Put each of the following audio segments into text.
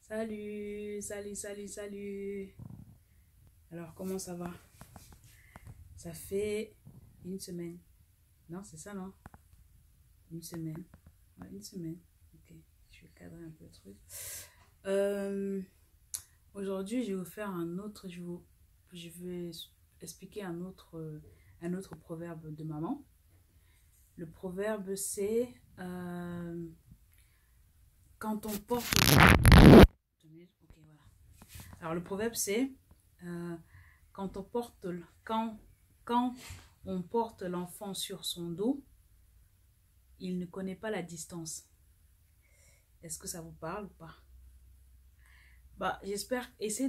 Salut, salut, salut, salut. Alors, comment ça va? Ça fait une semaine. Non, c'est ça, non? Une semaine. Ouais, une semaine. Ok, je vais cadrer un peu le truc. Euh, Aujourd'hui, je vais vous faire je vais expliquer un autre proverbe de maman. Le proverbe, c'est quand on porte. Ok, voilà. Alors, le proverbe, c'est euh, quand on porte, quand, quand on porte l'enfant sur son dos, il ne connaît pas la distance. Est-ce que ça vous parle ou pas? Bah, j'espère, essayez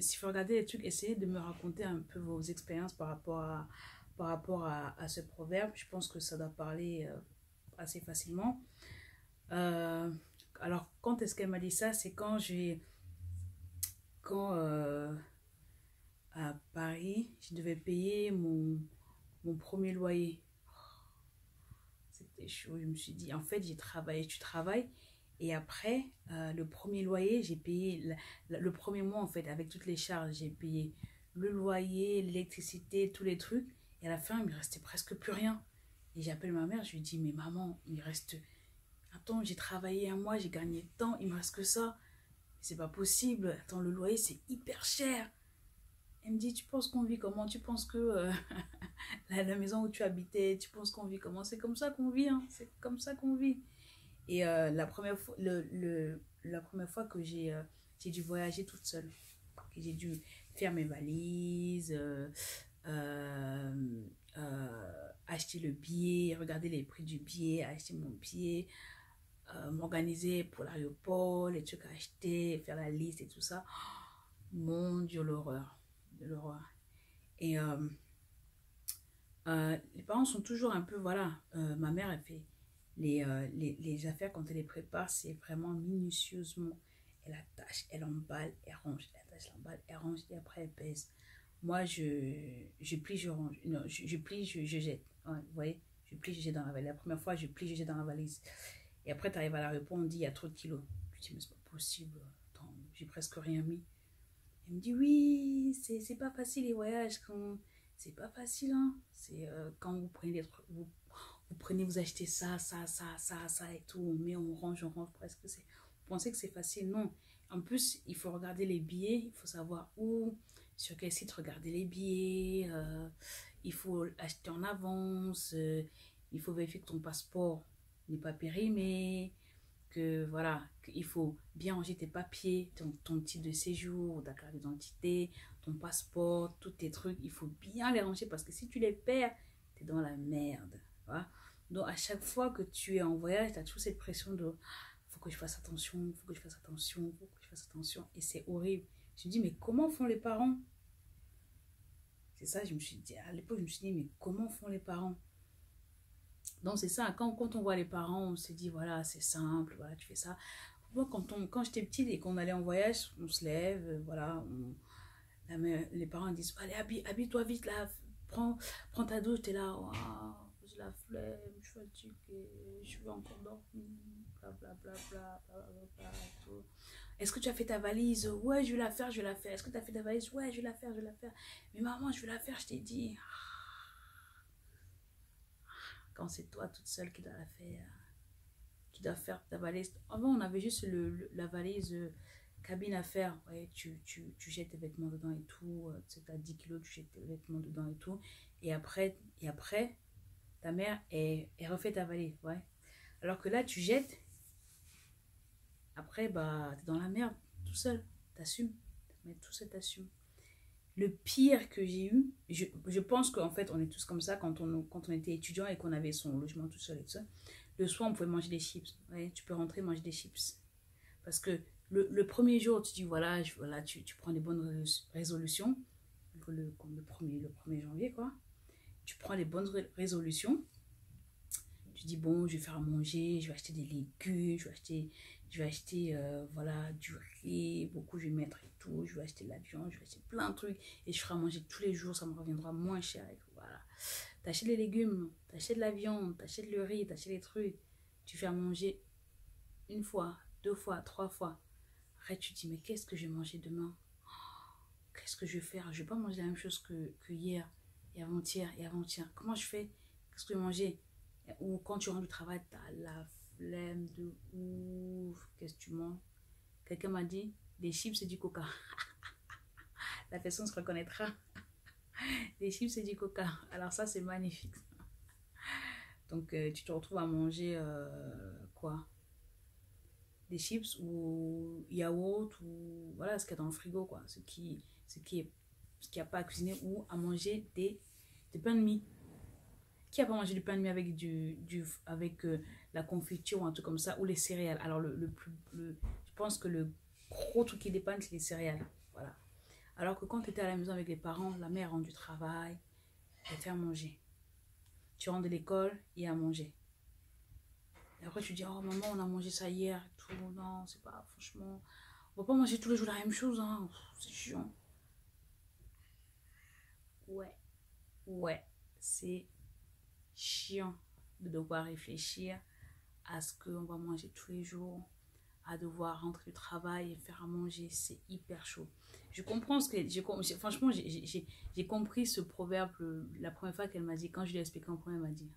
si vous regardez les trucs, essayez de me raconter un peu vos expériences par rapport à ce proverbe. Je pense que ça doit parler assez facilement. Euh, alors, quand est-ce qu'elle m'a dit ça? C'est quand à Paris, je devais payer mon premier loyer. C'était chaud. Je me suis dit, en fait, j'ai travaillé, tu travailles. Et après, le premier loyer, j'ai payé, le premier mois, en fait, avec toutes les charges, j'ai payé le loyer, l'électricité, tous les trucs. Et à la fin, il me restait presque plus rien. Et j'appelle ma mère, je lui dis, mais maman, il me reste. Attends, j'ai travaillé un mois, j'ai gagné tant, il me reste que ça. C'est pas possible. Attends, le loyer, c'est hyper cher. Elle me dit, tu penses qu'on vit comment? Tu penses que la maison où tu habitais, tu penses qu'on vit comment? C'est comme ça qu'on vit, hein. C'est comme ça qu'on vit. Et la première fois que j'ai dû voyager toute seule, que j'ai dû faire mes valises, euh, acheter le billet, regarder les prix du billet, acheter mon billet, m'organiser pour l'aéroport, les trucs à acheter, faire la liste et tout ça. Mon Dieu, l'horreur. De l'horreur. Et les parents sont toujours un peu, voilà, ma mère, elle fait les affaires quand elle les prépare, c'est vraiment minutieusement. Elle attache, elle emballe, elle range, elle attache, elle emballe, elle range et après elle pèse. Moi, je plie, je range. Non, je plie, je jette. Ouais, vous voyez, je plie, je jette dans la valise. La première fois, je plie, je jette dans la valise. Et après, tu arrives à la réponse, on dit il y a trop de kilos. Je dis, mais c'est pas possible. Attends, j'ai presque rien mis. Elle me dit oui, c'est pas facile les voyages quand c'est pas facile hein. C'est quand vous prenez vous prenez vous achetez ça et tout, on range presque c'est vous pensez que c'est facile non. En plus, il faut regarder les billets, il faut savoir où sur quel site regarder les billets, il faut acheter en avance, il faut vérifier que ton passeport n'est pas périmé, que voilà, qu'il faut bien ranger tes papiers, ton titre de séjour, ta carte d'identité, ton passeport, tous tes trucs, il faut bien les ranger parce que si tu les perds, tu es dans la merde. Voilà. Donc à chaque fois que tu es en voyage, tu as toujours cette pression de faut que je fasse attention, faut que je fasse attention, faut que je fasse attention. Et c'est horrible. Je me dis, mais comment font les parents? C'est ça, je me suis dit, à l'époque, je me suis dit, mais comment font les parents? Donc c'est ça, quand on voit les parents, on se dit, voilà, c'est simple, voilà, tu fais ça. Moi, quand j'étais petite et qu'on allait en voyage, on se lève, voilà, les parents disent, allez, habille-toi vite là, prends ta douche, t'es là, waouh, j'ai la flemme, je suis fatiguée, je veux encore dormir, blablabla, blablabla, tout. Est-ce que tu as fait ta valise? Ouais, je vais la faire, je vais la faire. Est-ce que tu as fait ta valise? Ouais, je vais la faire, je vais la faire. Mais maman, je vais la faire, je t'ai dit. Quand c'est toi toute seule qui dois la faire, qui doit faire ta valise. Avant, on avait juste la valise cabine à faire. Ouais, tu jettes tes vêtements dedans et tout. C'est à 10 kilos, tu jettes tes vêtements dedans et tout. Et après ta mère, elle refait ta valise. Ouais. Alors que là, tu jettes. Après, bah, t'es dans la merde, tout seul. T'assumes. Mais tout ça, t'assumes. Le pire que j'ai eu, je pense qu'en fait, on est tous comme ça quand on était étudiant et qu'on avait son logement tout seul et tout ça. Le soir, on pouvait manger des chips. Ouais, tu peux rentrer manger des chips. Parce que le premier jour, tu dis voilà, voilà tu prends des bonnes résolutions. Le 1er janvier, quoi. Tu prends les bonnes résolutions. Tu dis bon, je vais faire à manger, je vais acheter des légumes, je vais acheter voilà, du riz, beaucoup je vais mettre et tout, je vais acheter de la viande, je vais acheter plein de trucs et je ferai à manger tous les jours, ça me reviendra moins cher et tout, voilà. T'achètes les légumes, t'achètes la viande, t'achètes le riz, t'achètes les trucs, tu fais à manger une fois, deux fois, trois fois. Après, tu te dis, mais qu'est-ce que je vais manger demain? Qu'est-ce que je vais faire? Je vais pas manger la même chose que hier et avant-hier et avant-hier. Comment je fais? Qu'est-ce que je vais manger? Ou quand tu rentres du travail, tu as la flemme de ouf. Qu'est-ce que tu manges? Quelqu'un m'a dit, des chips et du coca. La personne se reconnaîtra. Des chips et du coca. Alors ça, c'est magnifique. Donc, tu te retrouves à manger quoi? Des chips ou yaourt ou voilà ce qu'il y a dans le frigo, quoi. Ce qui a pas à cuisiner ou à manger des pains de mie. Qui a pas mangé du pain de mie avec, avec la confiture ou un truc comme ça ou les céréales? Alors, je pense que le gros truc qui dépanne, c'est les céréales. Voilà. Alors que quand tu étais à la maison avec les parents, la mère rentre du travail, elle te fait à manger. Tu rentres de l'école, il y a à manger. Et après, tu dis, oh maman, on a mangé ça hier. Tout. Non, c'est pas, franchement, on va pas manger tous les jours la même chose, hein. C'est chiant. Ouais, ouais, c'est chiant de devoir réfléchir à ce qu'on va manger tous les jours, à devoir rentrer du travail et faire à manger, c'est hyper chaud. Je comprends ce que... franchement, j'ai compris ce proverbe la première fois qu'elle m'a dit, quand je lui ai expliqué en premier, elle m'a dit,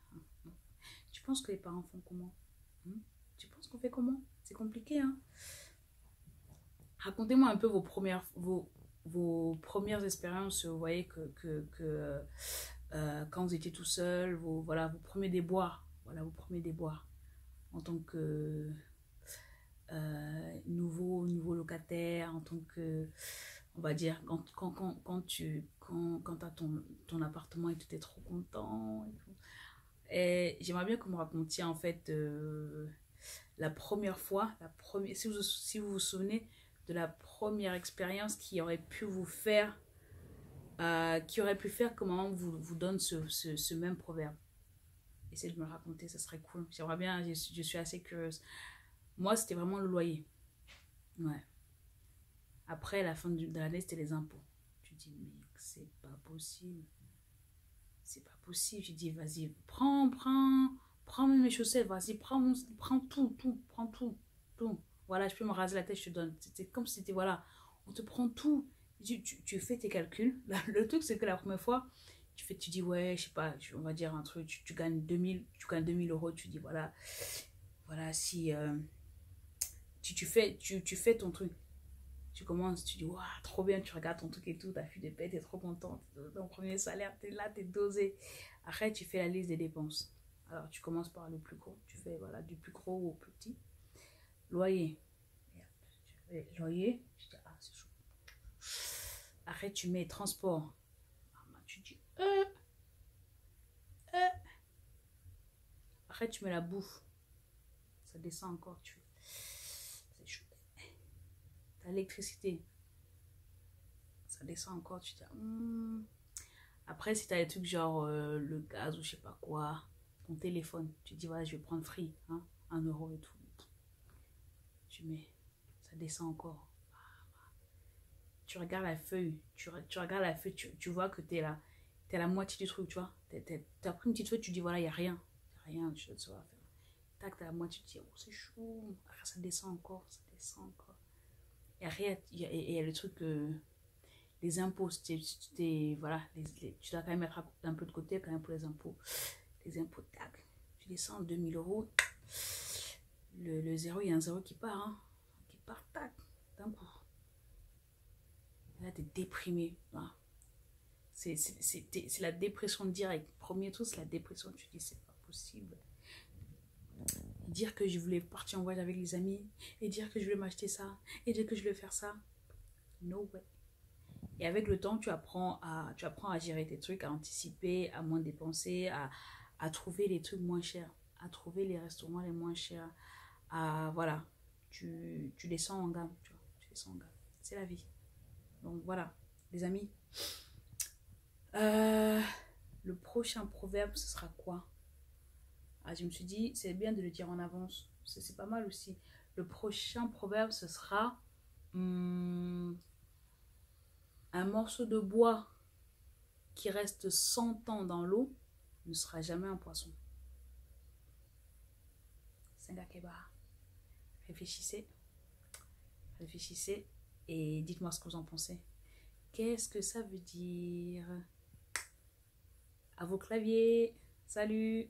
tu penses que les parents font comment? Tu penses qu'on fait comment? C'est compliqué, hein? Racontez-moi un peu vos premières expériences, vous voyez, quand vous étiez tout seul, voilà, vos premiers déboires. Voilà, vos premiers déboires en tant que nouveau locataire, en tant que, on va dire, quand tu as ton appartement et que tu es trop content. Et j'aimerais bien que vous me racontiez en fait la première fois, si vous vous souvenez de la première expérience qui aurait pu vous faire, qui aurait pu faire que maman vous donne ce même proverbe. Essayez de me le raconter, ça serait cool. J'aimerais bien, je suis assez curieuse. Moi, c'était vraiment le loyer. Ouais. Après, la fin de l'année, c'était les impôts. Tu dis, mais c'est pas possible. C'est pas possible. Je dis, vas-y, prends mes chaussettes, vas-y, prends tout. Voilà, je peux me raser la tête, je te donne. C'était comme si c'était, voilà, on te prend tout. Tu fais tes calculs. Le truc, c'est que la première fois, tu dis, ouais, je sais pas, on va dire un truc, tu gagnes 2000 euros, tu dis, voilà, si tu fais ton truc. Tu commences, tu dis, waouh, trop bien, tu regardes ton truc et tout, ta fille de paix, t'es trop contente. Ton premier salaire, t'es là, t'es dosé. Après, tu fais la liste des dépenses. Alors, tu commences par le plus gros. Tu fais, voilà, du plus gros au plus petit. Loyer. Tu fais loyer. Tu dis, ah, c'est chaud. Après, tu mets transport. Tu dis, Après, tu mets la bouffe. Ça descend encore, tu fais, c'est chaud. L'électricité, ça descend encore, tu dis, Après, si tu as des trucs genre le gaz ou je sais pas quoi, ton téléphone, tu dis, voilà, je vais prendre free, hein, 1 € et tout. Tu mets, ça descend encore. Tu regardes la feuille, tu regardes la feuille, tu vois que tu es là, tu es à la moitié du truc, tu vois. Tu as pris une petite feuille, tu dis, voilà, il n'y a rien. Il n'y a rien, tu dois faire. Tac, tu as la moitié, tu dis, oh, c'est chaud. Après, ça descend encore, ça descend encore. Il y a rien, il y a le truc, les impôts, voilà, tu dois quand même mettre un peu de côté quand même pour les impôts. Les impôts, tac, tu descends 2000 euros. Le zéro, il y a un zéro qui part, hein, qui part, tac, d'un coup. Là, t'es déprimé. Voilà. C'est la dépression directe. Premier truc, c'est la dépression. Tu dis, c'est pas possible. Dire que je voulais partir en voyage avec les amis, et dire que je voulais m'acheter ça, et dire que je voulais faire ça. No way. Et avec le temps, tu apprends à gérer tes trucs, à anticiper, à moins dépenser, à trouver les trucs moins chers, à trouver les restaurants les moins chers. Voilà, tu descends en gamme, tu vois, tu descends en gamme. C'est la vie. Donc voilà, les amis. Le prochain proverbe, ce sera quoi? Je me suis dit, c'est bien de le dire en avance. C'est pas mal aussi. Le prochain proverbe, ce sera... un morceau de bois qui reste 100 ans dans l'eau ne sera jamais un poisson. Sengakeba. Réfléchissez. Réfléchissez et dites-moi ce que vous en pensez. Qu'est-ce que ça veut dire? À vos claviers. Salut!